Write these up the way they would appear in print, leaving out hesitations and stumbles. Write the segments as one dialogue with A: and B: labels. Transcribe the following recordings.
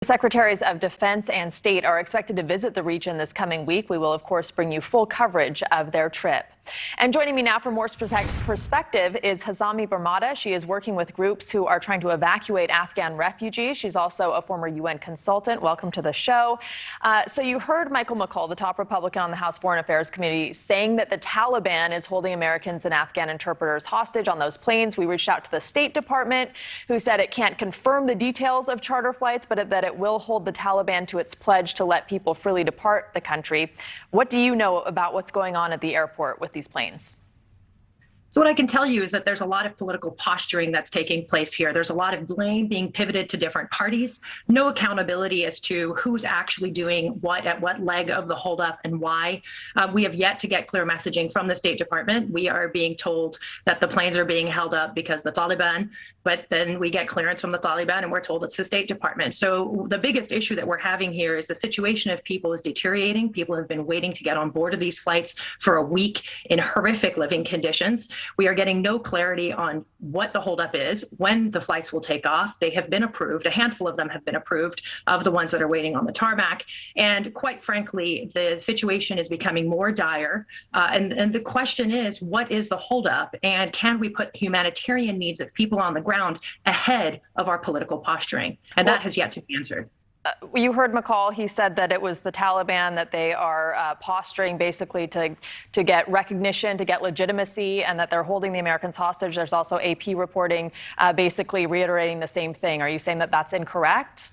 A: Secretaries of Defense and State are expected to visit the region this coming week. We will, of course, bring you full coverage of their trip. And joining me now for more perspective is Hazami Barmada. She is working with groups who are trying to evacuate Afghan refugees. She's also a former UN consultant. Welcome to the show. So you heard Michael McCaul, the top Republican on the House Foreign Affairs Committee, saying that the Taliban is holding Americans and Afghan interpreters hostage on those planes. We reached out to the State Department, who said it can't confirm the details of charter flights, but that it will hold the Taliban to its pledge to let people freely depart the country. What do you know about what's going on at the airport with these planes?
B: So what I can tell you is that there's a lot of political posturing that's taking place here. There's a lot of blame being pivoted to different parties, no accountability as to who's actually doing what at what leg of the holdup and why. We have yet to get clear messaging from the State Department. We are being told that the planes are being held up because the Taliban, but then we get clearance from the Taliban and we're told it's the State Department. So the biggest issue that we're having here is the situation of people is deteriorating. People have been waiting to get on board of these flights for a week in horrific living conditions. We are getting no clarity on what the holdup is, when the flights will take off. They have been approved. A handful of them have been approved of the ones that are waiting on the tarmac. And quite frankly, the situation is becoming more dire. And the question is, what is the holdup? And can we put humanitarian needs of people on the ground ahead of our political posturing? And that has yet to be answered.
A: You heard McCaul. He said that it was the Taliban, that they are posturing basically to get recognition, to get legitimacy, and that they're holding the Americans hostage. There's also AP reporting basically reiterating the same thing. Are you saying that that's incorrect?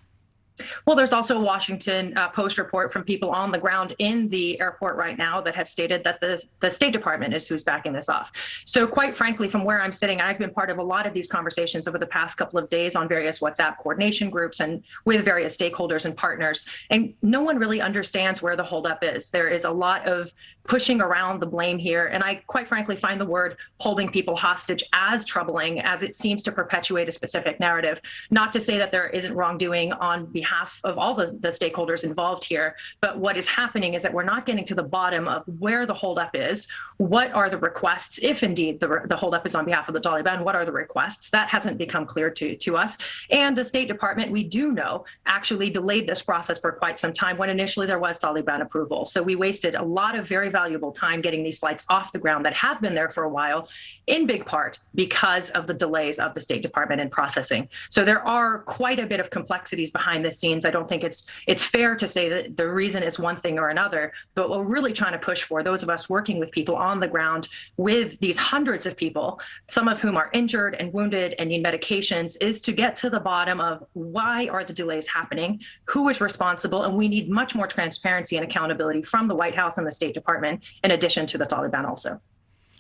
B: Well, there's also a Washington Post report from people on the ground in the airport right now that have stated that the State Department is who's backing this off. So quite frankly, from where I'm sitting, I've been part of a lot of these conversations over the past couple of days on various WhatsApp coordination groups and with various stakeholders and partners. And no one really understands where the holdup is. There is a lot of pushing around the blame here. And I quite frankly find the word holding people hostage as troubling, as it seems to perpetuate a specific narrative. Not to say that there isn't wrongdoing on behalf of all the stakeholders involved here, but what is happening is that we're not getting to the bottom of where the holdup is. What are the requests, if indeed the holdup is on behalf of the Taliban? What are the requests? That hasn't become clear to us. And the State Department, we do know, actually delayed this process for quite some time when initially there was Taliban approval. So we wasted a lot of very valuable time getting these flights off the ground that have been there for a while, in big part because of the delays of the State Department in processing. So there are quite a bit of complexities behind the scenes. I don't think it's fair to say that the reason is one thing or another, but what we're really trying to push for, those of us working with people on the ground with these hundreds of people, some of whom are injured and wounded and need medications, is to get to the bottom of why are the delays happening, who is responsible, and we need much more transparency and accountability from the White House and the State Department, in addition to the Taliban also.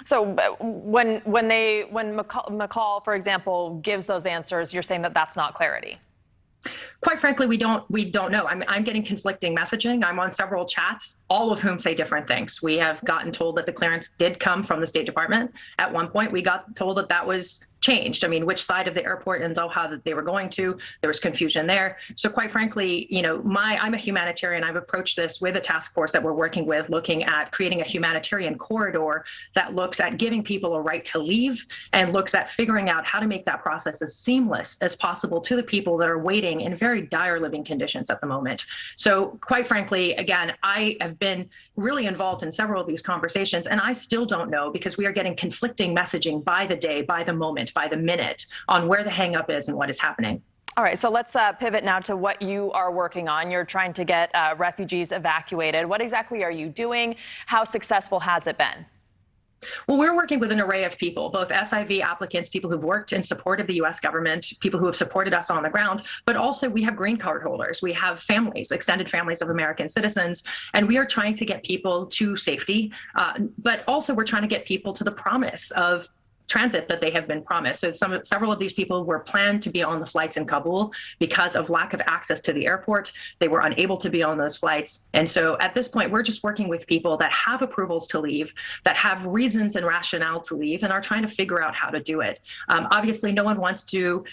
A: So when McCaul, for example, gives those answers, you're saying that that's not clarity?
B: Quite frankly, we don't know. I'm getting conflicting messaging. I'm on several chats, all of whom say different things. We have gotten told that the clearance did come from the State Department. At one point, we got told that that was changed. I mean, which side of the airport in Doha that they were going to, there was confusion there. So quite frankly, you know, I'm a humanitarian. I've approached this with a task force that we're working with, looking at creating a humanitarian corridor that looks at giving people a right to leave and looks at figuring out how to make that process as seamless as possible to the people that are waiting in very dire living conditions at the moment. So quite frankly, again, I have been really involved in several of these conversations, and I still don't know because we are getting conflicting messaging by the day, by the moment, by the minute on where the hangup is and what is happening.
A: All right, so let's pivot now to what you are working on. You're trying to get refugees evacuated. What exactly are you doing? How successful has it been?
B: Well, we're working with an array of people, both SIV applicants, people who've worked in support of the U.S. government, people who have supported us on the ground, but also we have green card holders. We have families, extended families of American citizens, and we are trying to get people to safety, but also we're trying to get people to the promise of transit that they have been promised. So several of these people were planned to be on the flights in Kabul because of lack of access to the airport. They were unable to be on those flights. And so at this point, we're just working with people that have approvals to leave, that have reasons and rationale to leave, and are trying to figure out how to do it. Obviously, no one wants to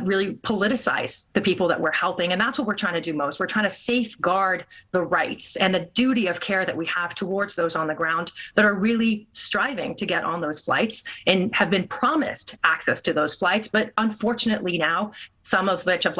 B: really politicize the people that we're helping. And that's what we're trying to do most. We're trying to safeguard the rights and the duty of care that we have towards those on the ground that are really striving to get on those flights and have been promised access to those flights, but unfortunately now some of which have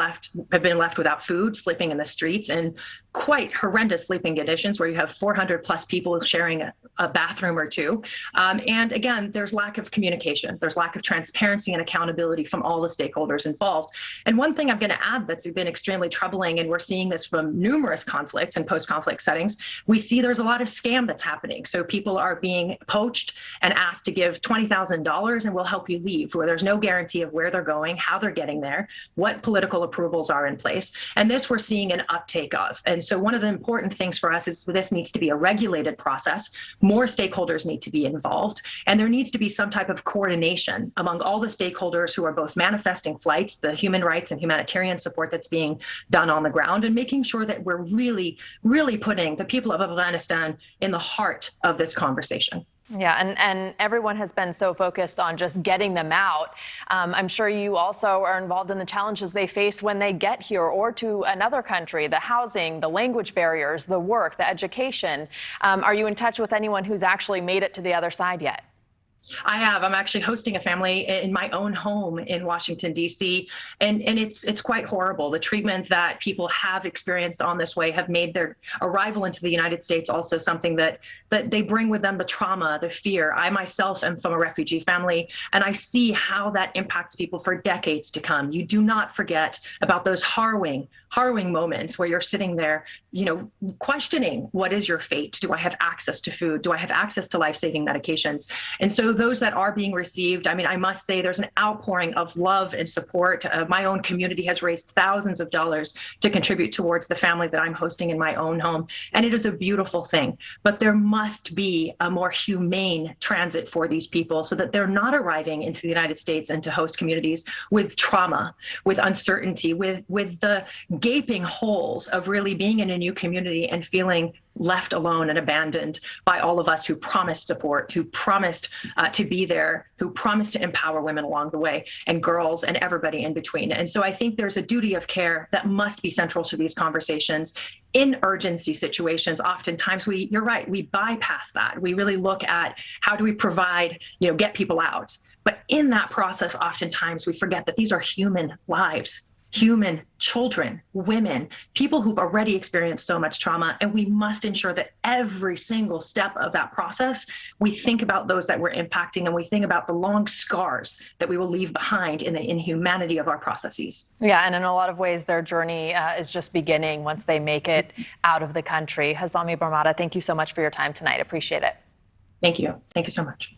B: been left without food, sleeping in the streets in quite horrendous sleeping conditions where you have 400 plus people sharing a bathroom or two. And again, there's lack of communication. There's lack of transparency and accountability from all the stakeholders involved. And one thing I'm going to add that's been extremely troubling, and we're seeing this from numerous conflicts and post-conflict settings, we see there's a lot of scam that's happening. So people are being poached and asked to give $20,000 and we'll help you leave, where there's no guarantee of where they're going, how they're getting there, what political approvals are in place. And this we're seeing an uptake of. And so one of the important things for us is this needs to be a regulated process. More stakeholders need to be involved, and there needs to be some type of coordination among all the stakeholders who are both manifesting flights, the human rights and humanitarian support that's being done on the ground, and making sure that we're really, really putting the people of Afghanistan in the heart of this conversation.
A: Yeah, and everyone has been so focused on just getting them out. I'm sure you also are involved in the challenges they face when they get here or to another country, the housing, the language barriers, the work, the education. Are you in touch with anyone who's actually made it to the other side yet?
B: I have. I'm actually hosting a family in my own home in Washington, D.C., and it's quite horrible. The treatment that people have experienced on this way have made their arrival into the United States also something that they bring with them, the trauma, the fear. I myself am from a refugee family, and I see how that impacts people for decades to come. You do not forget about those harrowing moments where you're sitting there, questioning, what is your fate? Do I have access to food? Do I have access to life-saving medications? And so those that are being received, I must say there's an outpouring of love and support. My own community has raised thousands of dollars to contribute towards the family that I'm hosting in my own home. And it is a beautiful thing. But there must be a more humane transit for these people so that they're not arriving into the United States and to host communities with trauma, with uncertainty, with the gaping holes of really being in a new community and feeling left alone and abandoned by all of us who promised support, who promised to be there, who promised to empower women along the way, and girls and everybody in between. And so I think there's a duty of care that must be central to these conversations. In urgency situations, oftentimes you're right, we bypass that. We really look at how do we provide, get people out. But in that process, oftentimes we forget that these are human lives. Human children, women, people who've already experienced so much trauma, and we must ensure that every single step of that process, we think about those that we're impacting, and we think about the long scars that we will leave behind in the inhumanity of our processes.
A: Yeah, and in a lot of ways, their journey is just beginning once they make it out of the country. Hazami Barmada, thank you so much for your time tonight. Appreciate it.
B: Thank you. Thank you so much.